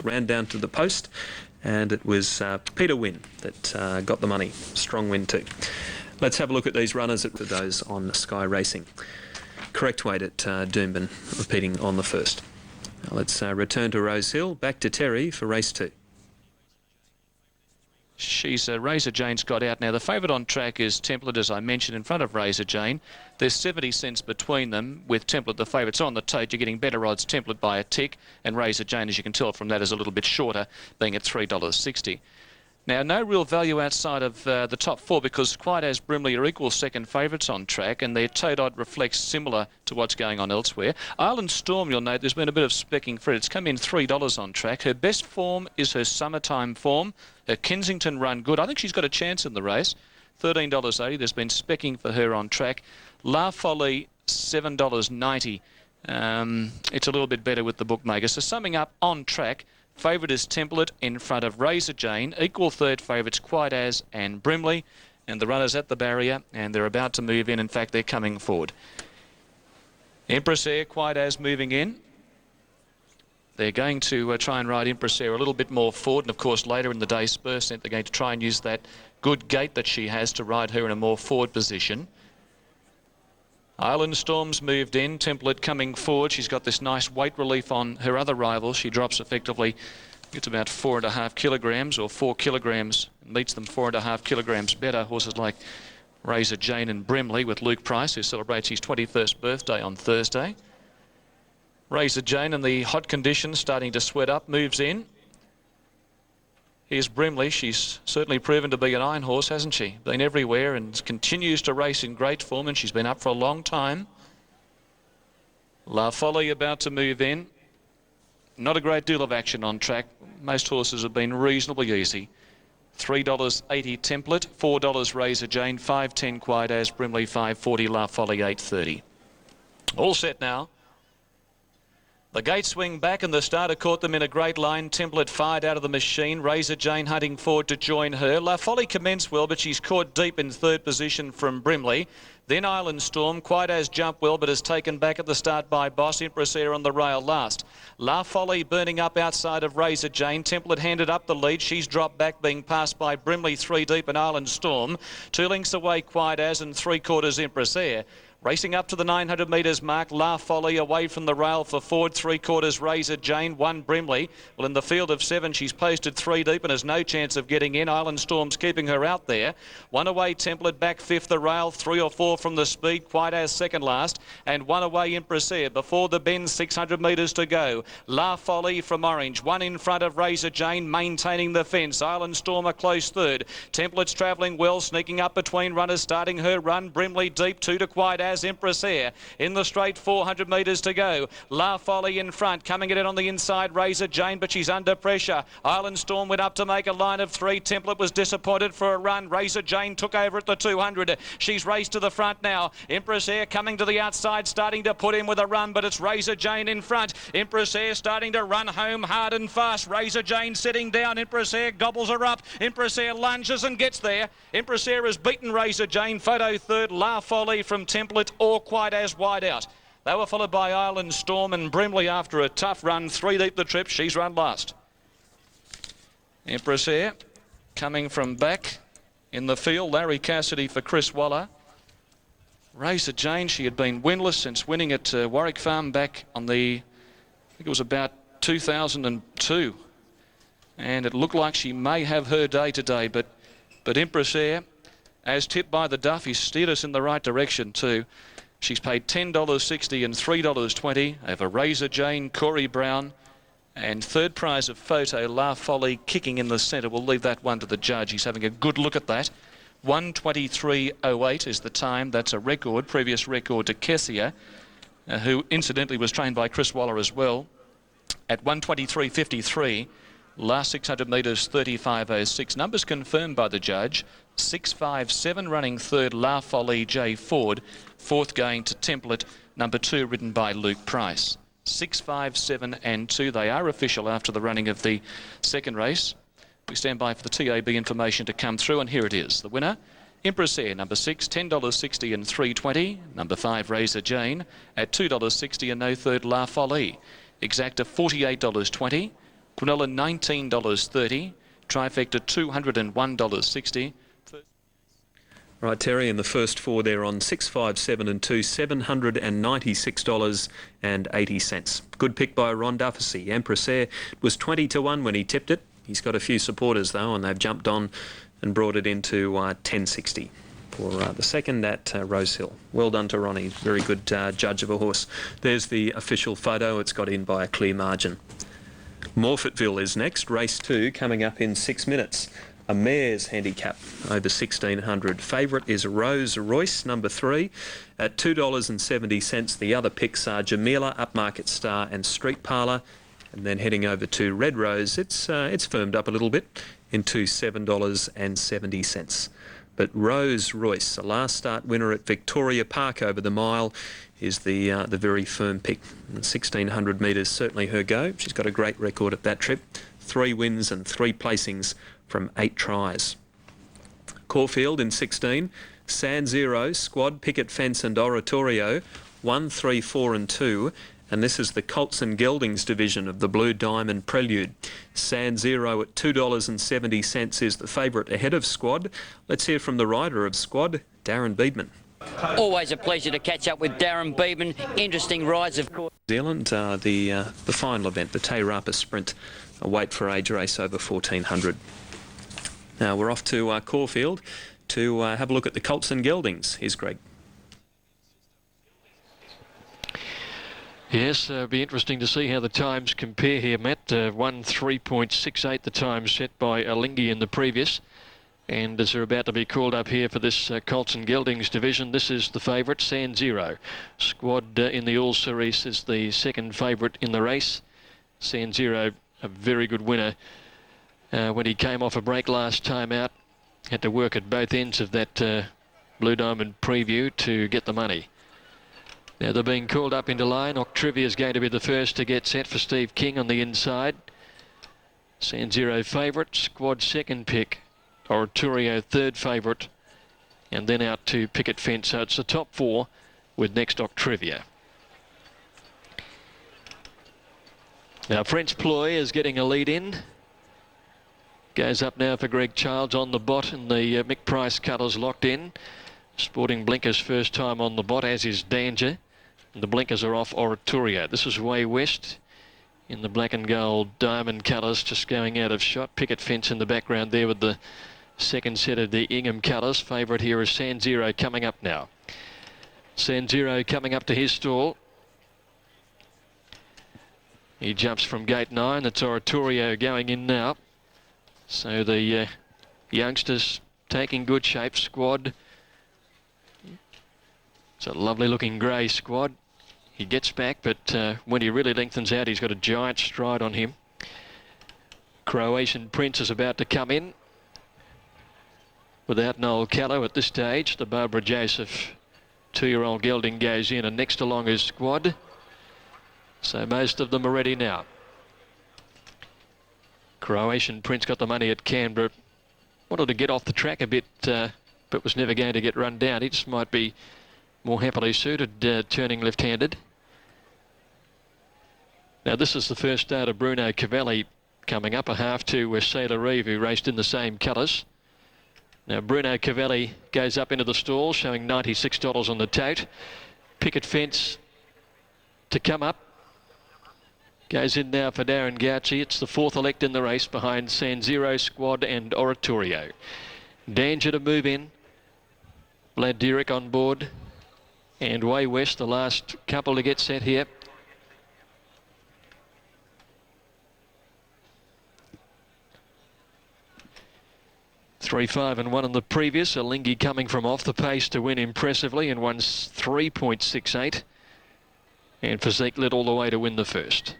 ran down to the post, and it was Peter Wynn that got the money. Strong win too. Let's have a look at these runners at those on Sky Racing. Correct weight at Doomben, repeating on the first. Now let's return to Rose Hill. Back to Terry for race 2. She's Razor Jane's got out now. The favourite on track is Templet, as I mentioned, in front of Razor Jane. There's 70 cents between them. With Templet, the favourite's on the tote. You're getting better odds, Templet by a tick, and Razor Jane, as you can tell from that, is a little bit shorter, being at $3.60. Now, no real value outside of the top 4 because Quite As Brimley are equal second favourites on track, and their tote odd reflects similar to what's going on elsewhere. Island Storm, you'll note, there's been a bit of specking for it. It's come in $3 on track. Her best form is her summertime form. Her Kensington run good. I think she's got a chance in the race. $13.80. There's been specking for her on track. La Folie, $7.90. It's a little bit better with the bookmakers. So summing up on track, favourite is Templet in front of Razor Jane. Equal third favourites Quite As and Brimley. And the runners at the barrier, and they're about to move in. In fact, they're coming forward. Empress Air, Quite As moving in. They're going to try and ride Empress Air a little bit more forward. And, of course, later in the day, Spur Scent, they're going to try and use that good gait that she has to ride her in a more forward position. Island Storm's moved in. Templet coming forward. She's got this nice weight relief on her other rival. She drops effectively, gets about 4.5 kilograms or 4 kilograms, and meets them 4.5 kilograms better. Horses like Razor Jane and Brimley with Luke Price, who celebrates his 21st birthday on Thursday. Razor Jane in the hot conditions, starting to sweat up, moves in. Here's Brimley. She's certainly proven to be an iron horse, hasn't she? Been everywhere and continues to race in great form, and she's been up for a long time. La Folie about to move in. Not a great deal of action on track. Most horses have been reasonably easy. $3.80 Templet, $4 Razor Jane, $5.10 Quite As, Brimley $5.40, La Folie $8.30. All set now. The gate swing back and the starter caught them in a great line. Templet fired out of the machine. Razor Jane hunting forward to join her. La Folie commenced well, but she's caught deep in third position from Brimley. Then Island Storm, Quite As jumped well, but is taken back at the start by Boss. Empress Air on the rail last. La Folie burning up outside of Razor Jane. Templet handed up the lead. She's dropped back, being passed by Brimley 3 deep and Island Storm. 2 lengths away Quite As and 3/4 Empress Air. Racing up to the 900 metres mark, La Folie away from the rail for forward, 3/4 Razor Jane, 1 Brimley. Well, in the field of 7, she's posted 3 deep and has no chance of getting in. Island Storm's keeping her out there. 1 away Templet, back 5th the rail, 3 or 4 from the speed, Quite As second last, and 1 away Empress Air. Before the bend, 600 metres to go. La Folie from Orange, 1 in front of Razor Jane, maintaining the fence. Island Storm a close third. Templet's travelling well, sneaking up between runners, starting her run. Brimley deep, 2 to Quite As. Empress Air in the straight, 400 metres to go. La Folie in front, coming at it on the inside, Razor Jane, but she's under pressure. Island Storm went up to make a line of 3. Templet was disappointed for a run. Razor Jane took over at the 200. She's raced to the front now. Empress Air coming to the outside, starting to put in with a run, but it's Razor Jane in front. Empress Air starting to run home hard and fast. Razor Jane sitting down. Empress Air gobbles her up. Empress Air lunges and gets there. Empress Air has beaten Razor Jane. Photo third, La Folie from Templet or Quite As wide out. They were followed by Island Storm and Brimley after a tough run. 3 deep the trip. She's run last. Empress Air coming from back in the field. Larry Cassidy for Chris Waller. Razor Jane, she had been winless since winning at Warwick Farm back on the, I think it was about 2002. And it looked like she may have her day today, but Empress Air, as tipped by the Duffy, steered us in the right direction too. She's paid $10.60 and $3.20 over Razor Jane, Corey Brown, and third prize of photo, La Folie kicking in the centre. We'll leave that one to the judge. He's having a good look at that. 1:23.08 is the time. That's a record, previous record to Kessia, who incidentally was trained by Chris Waller as well. At 1:23.53, last 600 metres, 35.06. Numbers confirmed by the judge. 6.57 running third, La Folie J Ford. Fourth going to Templet, number 2 ridden by Luke Price. 6.57 and 2. They are official after the running of the second race. We stand by for the TAB information to come through, and here it is. The winner, Empress Air, number 6, $10.60 and $3.20. Number 5, Razor Jane, at $2.60 and no third, La Folie. Exacta, $48.20. Quinella $19.30. Trifecta $201.60. Right, Terry, in the first four there on 6, 5, 7 and 2, $796.80. Good pick by Ron Duffy. Empress Air was 20 to 1 when he tipped it. He's got a few supporters though, and they've jumped on and brought it into 10.60 for the second at Rosehill. Well done to Ronnie. Very good judge of a horse. There's the official photo. It's got in by a clear margin. Morphettville is next. Race 2 coming up in 6 minutes. A mare's handicap over 1,600. Favourite is Rose Royce, number 3, at $2.70. The other picks are Jamila, Upmarket Star and Street Parlour. And then heading over to Red Rose, it's firmed up a little bit into $7.70. But Rose Royce, a last start winner at Victoria Park over the mile, is the very firm pick. 1,600 metres, certainly her go. She's got a great record at that trip. 3 wins and 3 placings from 8 tries. Caulfield in 16, San Zero, Squad, Picket Fence and Oratorio, 1, 3, 4 and 2. And this is the Colts and Geldings division of the Blue Diamond Prelude. San Zero at $2.70 is the favourite ahead of Squad. Let's hear from the rider of Squad, Darren Beedman. Always a pleasure to catch up with Darren Beedman. Interesting rides, of course. New Zealand, the final event, the Te Rapa Sprint, a weight for age race over 1,400. Now we're off to Caulfield to have a look at the Colts and Geldings. Here's Greg. Yes, it'll be interesting to see how the times compare here, Matt. 1:03.68 the time set by Alinghi in the previous. And as they're about to be called up here for this Colts and Geldings division, this is the favourite, San Zero. Squad in the All Series is the second favourite in the race. San Zero, a very good winner when he came off a break last time out. Had to work at both ends of that Blue Diamond preview to get the money. Now they're being called up into line. Octrivia is going to be the first to get set for Steve King on the inside. San Zero favourite, Squad second pick, Oratorio third favourite, and then out to Picket Fence. So it's the top 4 with next Octrivia. Now French Ploy is getting a lead in. Goes up now for Greg Childs on the bot, and the Mick Price colours locked in. Sporting blinkers first time on the bot, as is Danger. And the blinkers are off Oratorio. This is Way West in the black and gold diamond colours, just going out of shot. Picket Fence in the background there with the second set of the Ingham colours. Favourite here is San Zero coming up now. San Zero coming up to his stall. He jumps from gate 9. That's Oratorio going in now. So the youngsters taking good shape. Squad. It's a lovely looking grey Squad. He gets back, but when he really lengthens out, he's got a giant stride on him. Croatian Prince is about to come in. Without Noel Callow at this stage, the Barbara Joseph 2-year-old gelding goes in, and next along is Squad. So most of them are ready now. Croatian Prince got the money at Canberra. Wanted to get off the track a bit, but was never going to get run down. He just might be more happily suited turning left-handed. Now this is the first start of Bruno Cavalli coming up, a half to Sailor Reeve, who raced in the same colours. Now Bruno Cavalli goes up into the stall, showing $96 on the tote. Picket Fence to come up. Goes in now for Darren Gauci. It's the 4th elect in the race behind San Zero, Squad and Oratorio. Danger to move in. Vlad Durick on board. And Way West, the last couple to get set here. Three, 5 and 1 in the previous. Alinghi coming from off the pace to win impressively and won 3.68. And Physique led all the way to win the first.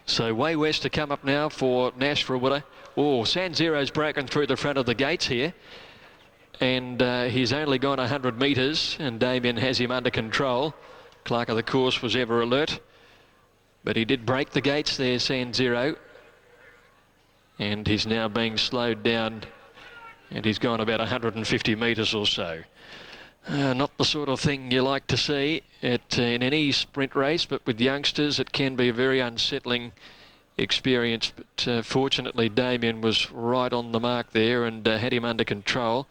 So Way West to come up now for Nash for a winner. Oh, San Zero's broken through the front of the gates here. And he's only gone 100 metres, and Damien has him under control. Clerk of the course was ever alert. But he did break the gates there, San Zero. And he's now being slowed down, and he's gone about 150 metres or so. Not the sort of thing you like to see in any sprint race, but with youngsters it can be very unsettling experience, but fortunately Damien was right on the mark there and had him under control.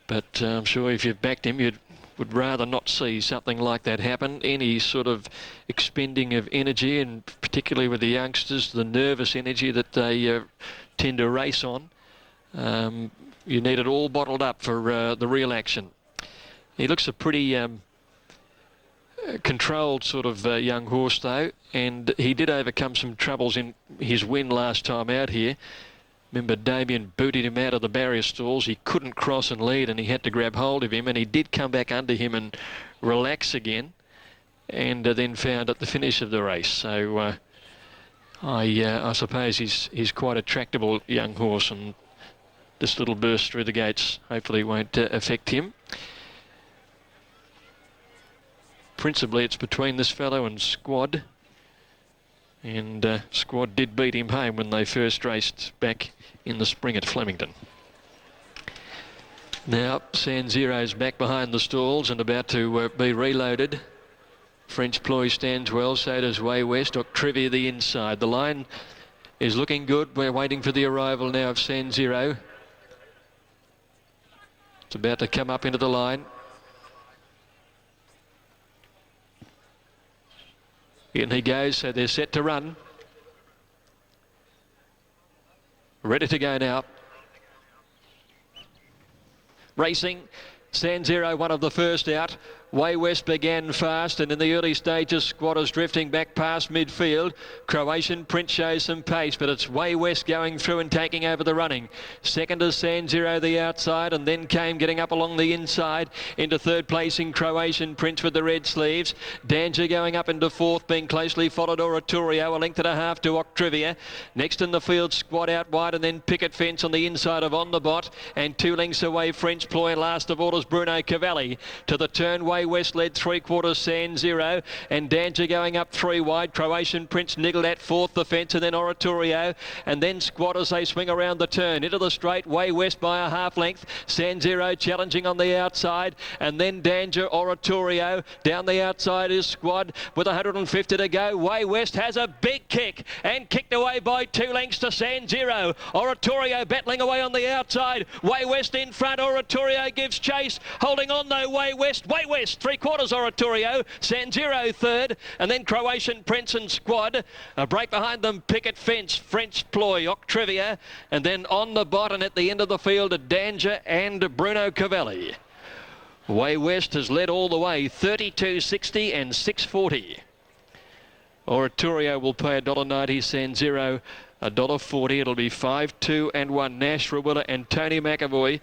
But I'm sure if you've backed him, you would rather not see something like that happen. Any sort of expending of energy, and particularly with the youngsters, the nervous energy that they tend to race on, you need it all bottled up for the real action. He looks a pretty controlled sort of young horse though, and he did overcome some troubles in his win last time out here. Remember, Damien booted him out of the barrier stalls. He couldn't cross and lead, and he had to grab hold of him, and he did come back under him and relax again, and then found at the finish of the race. So I suppose he's quite a tractable young horse, and this little burst through the gates hopefully won't affect him. Principally, it's between this fellow and Squad. And Squad did beat him home when they first raced back in the spring at Flemington. Now, San Zero's back behind the stalls and about to be reloaded. French Ploy stands well, so does Way West. Octrivia the inside. The line is looking good. We're waiting for the arrival now of San Zero. It's about to come up into the line. In he goes, so they're set to run. Ready to go now. Racing. San Zero, one of the first out. Way West began fast, and in the early stages, Squatters drifting back past midfield. Croatian Prince shows some pace, but it's Way West going through and taking over the running. Second is San Zero, the outside, and then came getting up along the inside into third place in Croatian Prince with the red sleeves. Danger going up into fourth, being closely followed Oratorio, a length and a half to Octrivia. Next in the field, Squad out wide, and then Picket Fence on the inside of On the Bot, and 2 lengths away French Ploy, and last of all is Bruno Cavalli. To the turn, Way West led 3/4 San Zero, and Danger going up 3 wide. Croatian Prince niggled at fourth the fence, and then Oratorio, and then Squad as they swing around the turn into the straight. Way West by a half length. San Zero challenging on the outside, and then Danger, Oratorio. Down the outside is Squad with 150 to go. Way West has a big kick and kicked away by 2 lengths to San Zero. Oratorio battling away on the outside. Way West in front. Oratorio gives chase, holding on though. Way West 3/4 Oratorio, San Zero third, and then Croatian Prince and Squad. A break behind them, Picket Fence, French Ploy, Octrivia, and then On the Bot, and at the end of the field, Danger and Bruno Cavalli. Way West has led all the way, 32.60 and 6.40. Oratorio will pay $1.90, San Zero $1.40. It'll be 5, 2 and 1. Nash Rawiller and Tony McAvoy.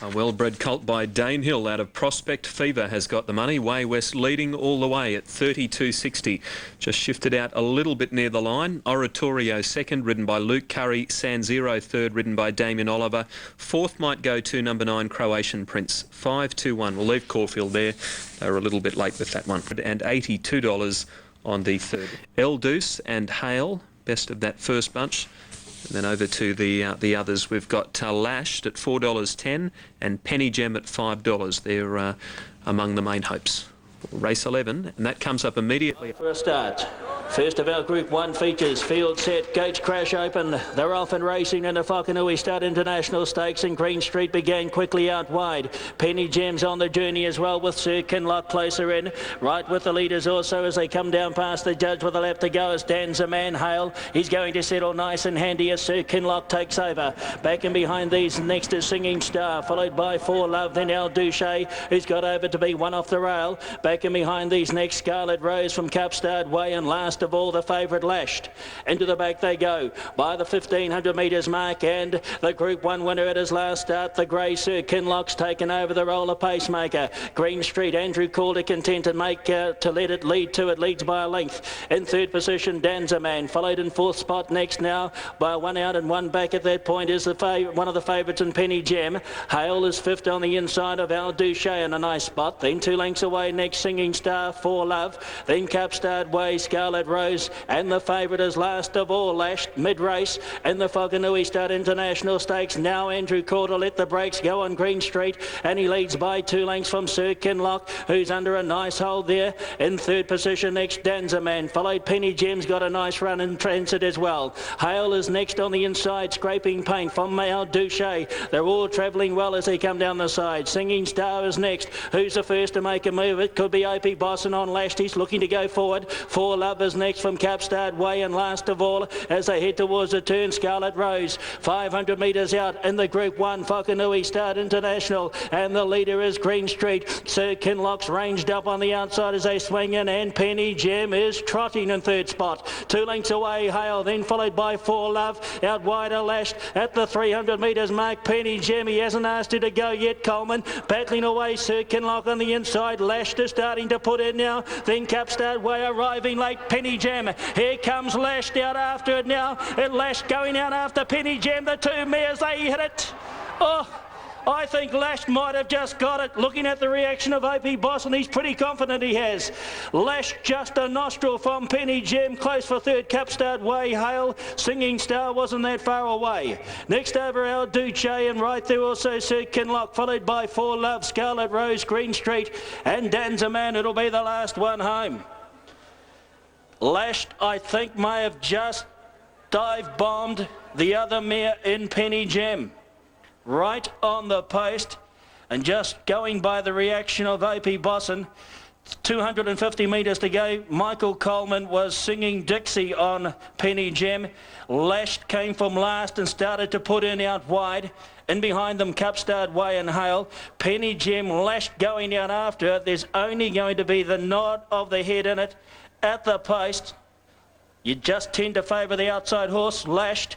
A well-bred colt by Dane Hill out of Prospect Fever has got the money. Way West leading all the way at 32.60. Just shifted out a little bit near the line. Oratorio second, ridden by Luke Curry. San Zero third, ridden by Damien Oliver. Fourth might go to number 9, Croatian Prince. 5, 2, 1. We'll leave Caulfield there. They were a little bit late with that one. And $82 on the third. El Deuce and Hale, best of that first bunch. And then over to the others, we've got Lashed at $4.10 and Penny Gem at $5. They're among the main hopes. Race 11, and that comes up immediately. For a start. First of our Group 1 features, field set, gates crash open. They're off and racing in the Whakanui Stud International Stakes, and Green Street began quickly out wide. Penny Gem's on the journey as well, with Sir Kinloch closer in. Right with the leaders also as they come down past the judge with a lap to go as Danza Man Hale. He's going to settle nice and handy as Sir Kinloch takes over. Back and behind these, next is Singing Star, followed by For Love, then El Duche, who's got over to be one off the rail. Back and behind these, next Scarlet Rose from Capstard Way, and last of all the favourite Lashed. Into the back they go by the 1500 metres mark, and the Group 1 winner at his last start, the grey Sir Kinloch's taken over the roller pacemaker. Green Street, Andrew Calder content to make to let it lead to it, leads by a length. In third position, Danza Man, followed in fourth spot next now by 1 out and 1 back at that point is one of the favourites in Penny Gem. Hale is fifth on the inside of El Duche in a nice spot, then 2 lengths away next Singing Star, For Love, then Capstard Way, Scarlet Scarlet Rose, and the favourite is Last of All, lashed mid-race in the Whakanui Stud International Stakes. Now Andrew Corder let the brakes go on Green Street, and he leads by 2 lengths from Sir Kinloch, who's under a nice hold there. In third position next, Danzaman, followed Penny Gem's got a nice run in transit as well. Hale is next on the inside, scraping paint from Mayal Duche. They're all travelling well as they come down the side. Singing Star is next. Who's the first to make a move? It could be Opie Bosson on Lashed. He's looking to go forward. For Love is next from Capstad Way, and Last of All as they head towards the turn, Scarlet Rose. 500 metres out in the Group 1, Whakanui Stud International, and the leader is Green Street. Sir Kinloch's ranged up on the outside as they swing in, and Penny Gem is trotting in third spot. 2 lengths away, Hale, then followed by For Love. Out wider, Lashed at the 300 metres mark. Penny Gem, he hasn't asked her to go yet. Coleman battling away, Sir Kinloch on the inside. Lashed is starting to put in now. Then Capstad Way arriving late. Penny Gem. Here comes Lashed out after it now. And Lashed going out after Penny Gem. The 2 mares, they hit it. Oh, I think Lashed might have just got it. Looking at the reaction of Opie Bosson, he's pretty confident he has. Lashed just a nostril from Penny Gem. Close for third, Capstad Way. Hale, Singing Star wasn't that far away. Next over, Al Duce, and right there also Sir Kinloch, followed by For Love, Scarlet Rose, Green Street, and Danzaman. It'll be the last one home. Lashed, I think, may have just dive-bombed the other mare in Penny Gem. Right on the post, and just going by the reaction of Opie Bosson, 250 metres to go. Michael Coleman was Singing Dixie on Penny Gem. Lashed came from last and started to put in out wide. In behind them, Capstad Way and Hale. Penny Gem, Lashed going out after it. There's only going to be the nod of the head in it at the post. You just tend to favour the outside horse, Lashed.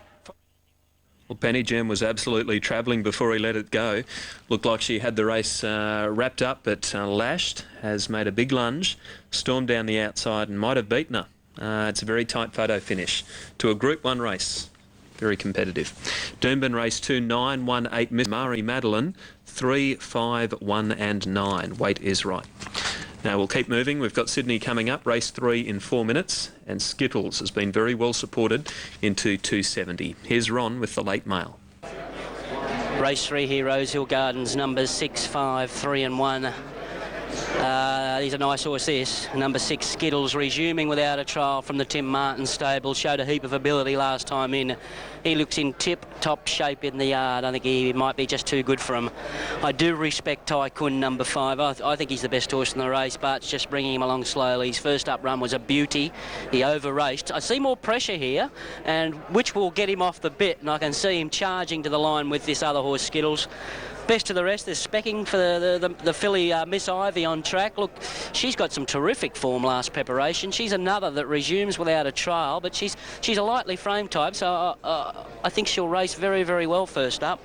Well, Penny Gem was absolutely travelling before he let it go. Looked like she had the race wrapped up, but Lashed has made a big lunge, stormed down the outside and might have beaten her. It's a very tight photo finish to a Group 1 race. Very competitive. Doomben race 2, 9, 1, 8, Miss Mari Madeline, 3, 5, 1 and 9. Weight is right. Now we'll keep moving. We've got Sydney coming up, race 3 in 4 minutes, and Skittles has been very well supported into 270. Here's Ron with the late mail. Race 3 here, Rosehill Gardens, numbers 6, 5, 3 and 1. He's a nice horse, this. Number 6, Skittles, resuming without a trial from the Tim Martin stable. Showed a heap of ability last time in. He looks in tip-top shape in the yard. I think he might be just too good for him. I do respect Tycoon, number 5. I think he's the best horse in the race, but it's just bringing him along slowly. His first up run was a beauty. He over-raced. I see more pressure here, and which will get him off the bit, and I can see him charging to the line with this other horse, Skittles. Best of the rest, there's specking for the filly Miss Ivy on track. Look, she's got some terrific form last preparation. She's another that resumes without a trial, but she's a lightly framed type, so I think she'll race very, very well first up.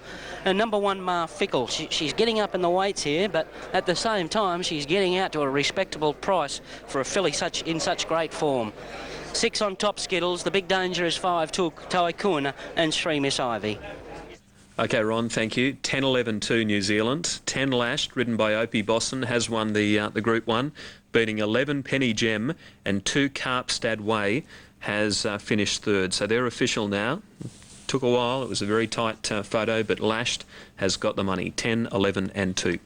And number 1, Mar Fickle, she's getting up in the weights here, but at the same time, she's getting out to a respectable price for a filly in such great form. 6 on top, Skittles. The big danger is 5, Tycoon, and 3, Miss Ivy. Okay, Ron, thank you. 10-11-2 New Zealand. 10 Lashed, ridden by Opie Bosson, has won the Group 1, beating 11 Penny Gem, and 2 Carpstad Way has finished third. So they're official now. Took a while. It was a very tight photo, but Lashed has got the money. 10, 11 and 2.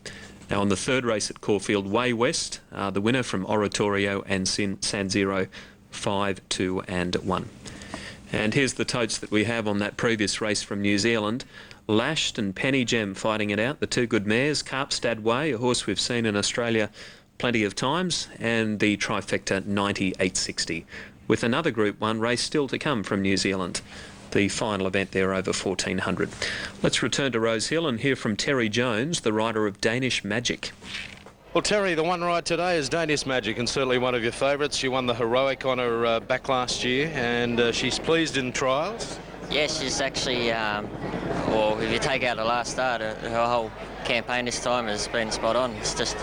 Now on the third race at Caulfield, Way West, the winner from Oratorio and San Zero, 5, 2 and 1. And here's the totes that we have on that previous race from New Zealand. Lashed and Penny Gem fighting it out, the 2 good mares. Carpstad Way, a horse we've seen in Australia plenty of times, and the trifecta 98.60, with another Group 1 race still to come from New Zealand. The final event there over 1400. Let's return to Rosehill and hear from Terry Jones, the rider of Danish Magic. Well, Terry, the one ride today is Danish Magic, and certainly one of your favourites. She won the Heroic on her back last year, and she's pleased in trials. Yes, she's actually, well, if you take out the last start, her whole campaign this time has been spot on. It's just,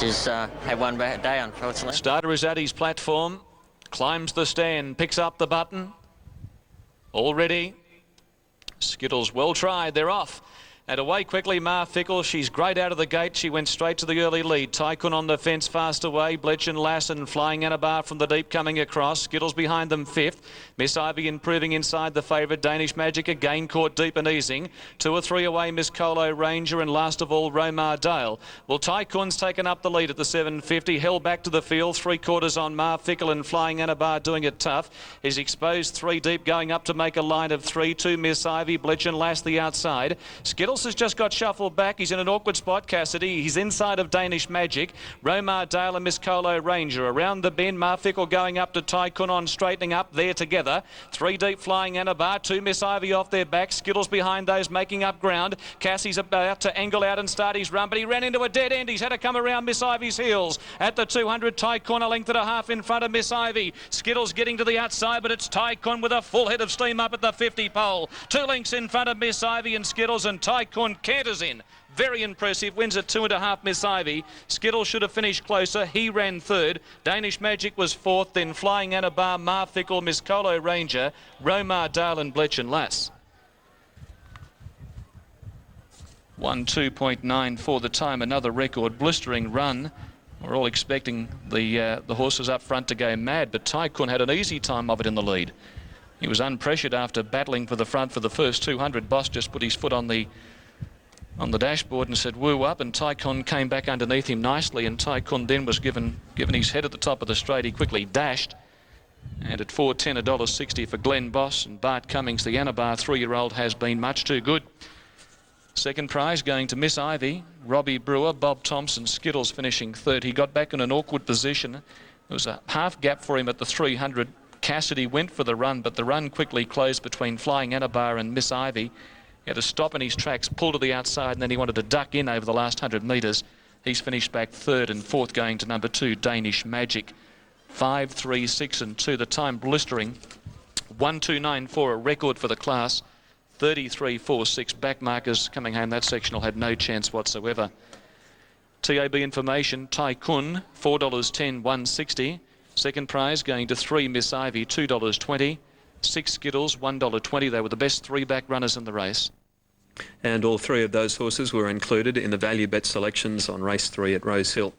she's had one bad day, unfortunately. Starter is at his platform, climbs the stand, picks up the button. All ready. Skittles well tried, they're off. And away quickly, Mar Fickle. She's great out of the gate. She went straight to the early lead. Tycoon on the fence, fast away. Bletchen Lassen flying Anabar from the deep coming across. Skittles behind them fifth. Miss Ivy improving inside the favourite. Danish Magic again caught deep and easing. 2 or 3 away, Miss Colo Ranger, and last of all, Romar Dale. Well, Tycoon's taken up the lead at the 750. Held back to the field. 3/4 on Mar Fickle and flying Anabar doing it tough. Is exposed 3 deep going up to make a line of 3. 2 Miss Ivy. Bletchen Lass the outside. Skittles has just got shuffled back. He's in an awkward spot, Cassidy. He's inside of Danish Magic. Romar Dale and Miss Colo Ranger. Around the bend, Mar Fickle going up to Tycoon on straightening up there together. 3 deep flying Anabar. 2 Miss Ivy off their back. Skittles behind those making up ground. Cassie's about to angle out and start his run, but he ran into a dead end. He's had to come around Miss Ivy's heels. At the 200, Tycoon a length and a half in front of Miss Ivy. Skittles getting to the outside, but it's Tycoon with a full head of steam up at the 50 pole. 2 lengths in front of Miss Ivy and Skittles, and Tycoon canters in. Very impressive. Wins at 2.5, Miss Ivy. Skittles should have finished closer. He ran third. Danish Magic was fourth. Then Flying Anabar, Mar Fickle, Miss Colo Ranger, Romar Dale and Bletchen Lass. 1:2.9 for the time. Another record blistering run. We're all expecting the horses up front to go mad, but Tycoon had an easy time of it in the lead. He was unpressured after battling for the front for the first 200. Boss just put his foot on the dashboard and said woo up, and Tycoon came back underneath him nicely, and Tycoon then was given his head at the top of the straight. He quickly dashed, and at 4.10 $1.60 for Glenn Boss, and Bart Cummings, the Anabar 3-year-old, has been much too good. Second prize going to Miss Ivy, Robbie Brewer, Bob Thompson, Skittles finishing third. He got back in an awkward position. There was a half gap for him at the 300. Cassidy went for the run, but the run quickly closed between Flying Anabar and Miss Ivy. He had to stop in his tracks, pull to the outside, and then he wanted to duck in over the last 100 metres. He's finished back third, and fourth going to number 2, Danish Magic. 5, 3, 6 and 2. The time blistering. 1:2.94, a record for the class. 33.46. Back markers coming home that sectional had no chance whatsoever. TAB information, Tycoon, $4.10, $1.60. Second prize going to 3 Miss Ivy, $2.20. 6 Skittles, $1.20. They were the best 3 back runners in the race. And all 3 of those horses were included in the value bet selections on race 3 at Rosehill.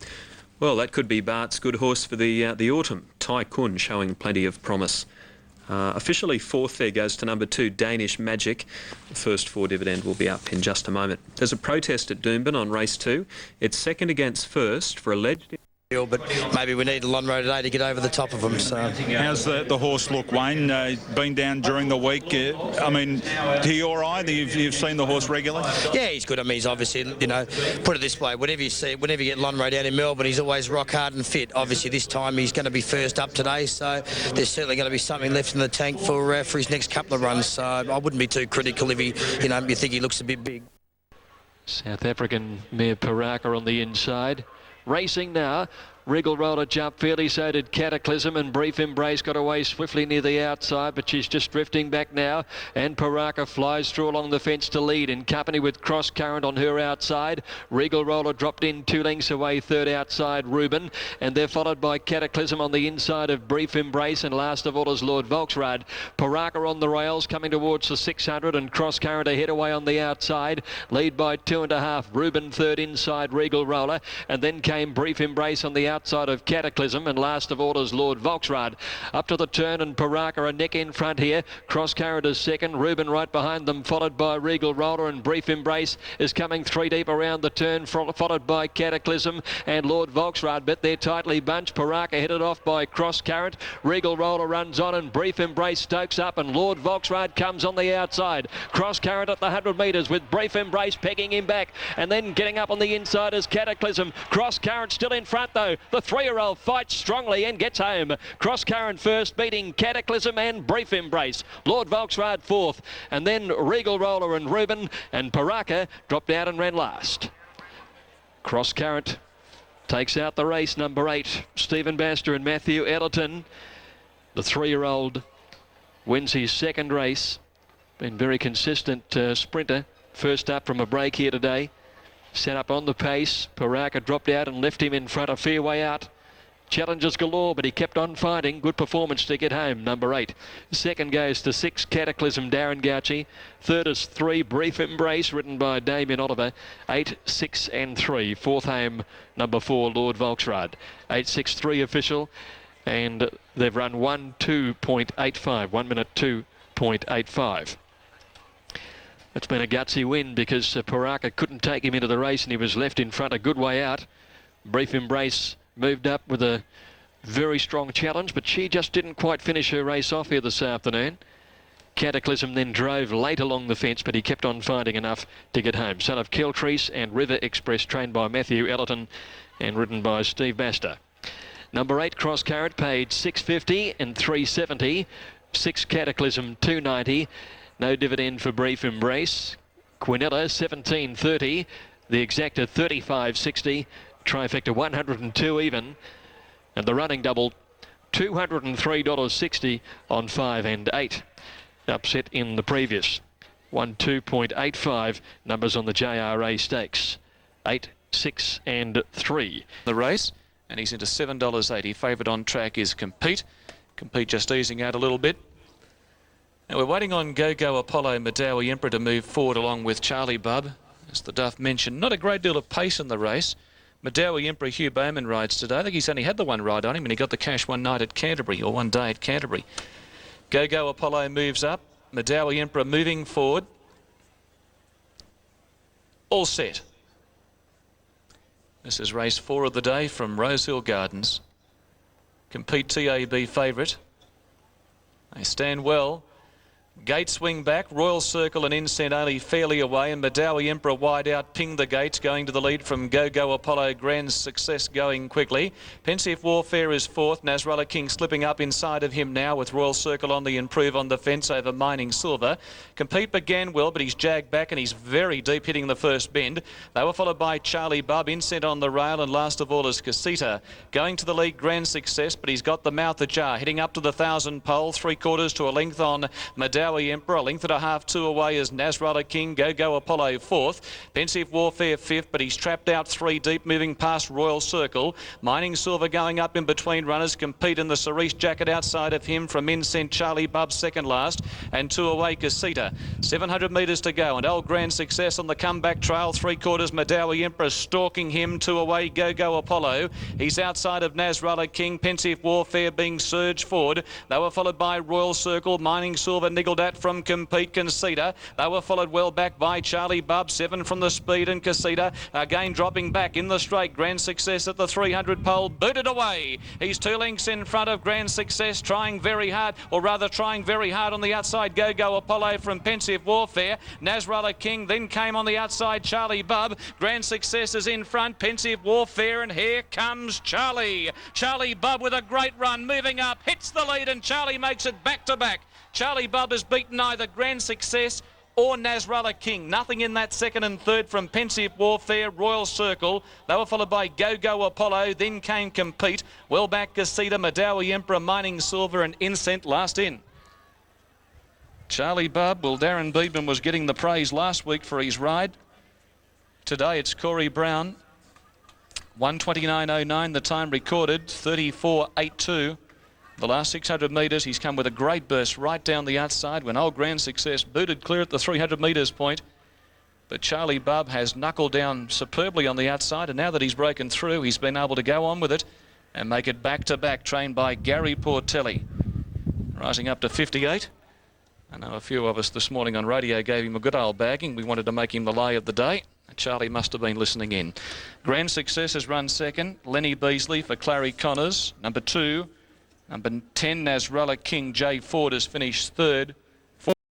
Well, that could be Bart's good horse for the autumn. Tycoon showing plenty of promise. Officially fourth there goes to number 2, Danish Magic. The first 4 dividend will be up in just a moment. There's a protest at Doomben on race 2. It's second against first for alleged... But maybe we need a Lonhro today to get over the top of them. So, how's the horse look, Wayne? Been down during the week. I mean, to your eye, you've seen the horse regularly? Yeah, he's good. I mean, he's obviously, put it this way: whenever you get Lonhro down in Melbourne, he's always rock hard and fit. Obviously, this time he's going to be first up today, so there's certainly going to be something left in the tank for his next couple of runs. So I wouldn't be too critical if you think he looks a bit big. South African mare Paraka on the inside. Racing now. Regal Roller jumped fairly, so did Cataclysm, and Brief Embrace got away swiftly near the outside, but she's just drifting back now, and Paraka flies through along the fence to lead in company with Cross Current on her outside. Regal Roller dropped in 2 lengths away, third outside Reuben, and they're followed by Cataclysm on the inside of Brief Embrace, and last of all is Lord Volksrad. Paraka on the rails coming towards the 600, and Cross Current ahead away on the outside, lead by 2.5. Reuben third inside Regal Roller, and then came Brief Embrace on the outside of Cataclysm, and last of all is Lord Volksrad. Up to the turn, and Paraka a neck in front here. Cross Current is second, Reuben right behind them, followed by Regal Roller, and Brief Embrace is coming 3 deep around the turn, followed by Cataclysm and Lord Volksrad, but they're tightly bunched. Paraka headed off by Cross Current. Regal Roller runs on, and Brief Embrace stokes up, and Lord Volksrad comes on the outside. Cross Current at the 100 metres with Brief Embrace pegging him back, and then getting up on the inside is Cataclysm. Cross Current still in front though. The 3-year-old fights strongly and gets home. Cross Current first, beating Cataclysm and Brief Embrace. Lord Volksrad fourth, and then Regal Roller and Reuben, and Paraka dropped out and ran last. Cross Current takes out the race, number 8, Stephen Baster and Matthew Ellerton. The 3-year-old wins his second race. Been very consistent sprinter. First up from a break here today. Set up on the pace. Paraka dropped out and left him in front, a fair way out. Challenges galore, but he kept on fighting. Good performance to get home, number 8. Second goes to 6, Cataclysm, Darren Gauci. Third is 3, Brief Embrace, written by Damien Oliver. 8, 6 and 3. Fourth home, number 4, Lord Volksrad. 8, 6, 3 official. And they've run 1:2.85, 1 minute 2.85. It's been a gutsy win because Paraka couldn't take him into the race and he was left in front a good way out. Brief Embrace moved up with a very strong challenge, but she just didn't quite finish her race off here this afternoon. Cataclysm then drove late along the fence, but he kept on finding enough to get home. Son of Keltreese and River Express, trained by Matthew Ellerton and ridden by Steve Baster. Number 8, Cross Current, paid $6.50 and $3.70. 6, Cataclysm, $2.90. No dividend for Brief Embrace. Quinella, $17.30. The Exacta, $35.60. Trifecta, $102 even. And the running double, $203.60 on 5 and 8. Upset in the previous. 1:2.85 numbers on the JRA stakes. 8, 6 and 3. The race, and he's into $7.80. Favourite on track is Compete. Compete just easing out a little bit. Now we're waiting on Go Apollo Madawi Emperor to move forward along with Charlie Bub. As the Duff mentioned, not a great deal of pace in the race. Madawi Emperor Hugh Bowman rides today. I think he's only had the one ride on him and he got the cash one night at Canterbury, or one day at Canterbury. Go Apollo moves up. Madawi Emperor moving forward. All set. This is race 4 of the day from Rosehill Gardens. Compete TAB favourite. They stand well. Gate swing back, Royal Circle and Incense only fairly away, and Madawi Emperor wide out, ping the gates, going to the lead from Go Apollo. Grand Success going quickly. Pensive Warfare is 4th. Nasrallah King slipping up inside of him now, with Royal Circle on the improve on the fence over Mining Silver. Compete began well, but he's jagged back and he's very deep, hitting the first bend. They were followed by Charlie Bub, Incense on the rail, and last of all is Casita. Going to the lead, Grand Success, but he's got the mouth ajar, hitting up to the 1,000 pole, 3/4 to a length on Madawi Emperor. A length and a half, 2 away is Nasrallah King. Go Apollo 4th. Pensive Warfare 5th, but he's trapped out 3 deep, moving past Royal Circle. Mining Silver going up in between runners. Compete in the cerise jacket outside of him from Incense. Charlie Bub second last, and 2 away Casita. 700 metres to go, and Old Grand Success on the comeback trail. 3/4 Madawi Emperor stalking him. 2 away Go Apollo. He's outside of Nasrallah King. Pensive Warfare being surged forward. They were followed by Royal Circle. Mining Silver niggled at from Compete. Casita. They were followed well back by Charlie Bub. 7 from the speed, and Casita again dropping back in the straight. Grand Success at the 300 pole, booted away. He's 2 lengths in front of Grand Success, trying very hard, or rather trying very hard on the outside. Go Apollo from Pensive Warfare. Nasrallah King then came on the outside. Charlie Bub. Grand Success is in front. Pensive Warfare, and here comes Charlie. Charlie Bub with a great run, moving up, hits the lead, and Charlie makes it back to back. Charlie Bub has beaten either Grand Success or Nasrallah King. Nothing in that second and third from Pensive Warfare, Royal Circle. They were followed by Go Apollo, then came Compete. Well back Casita, Madawi Emperor, Mining Silver, and Incense last in. Charlie Bub, well, Darren Beedman was getting the praise last week for his ride. Today it's Corey Brown. 1:29.09 the time recorded, 34.82. The last 600 metres, he's come with a great burst right down the outside when Old Grand Success booted clear at the 300 metres point. But Charlie Bub has knuckled down superbly on the outside, and now that he's broken through, he's been able to go on with it and make it back-to-back, trained by Gary Portelli. Rising up to 58. I know a few of us this morning on radio gave him a good old bagging. We wanted to make him the lay of the day. Charlie must have been listening in. Grand Success has run second. Lenny Beasley for Clary Connors. Number 2. Number 10, Nasrallah King, Jay Ford, has finished third.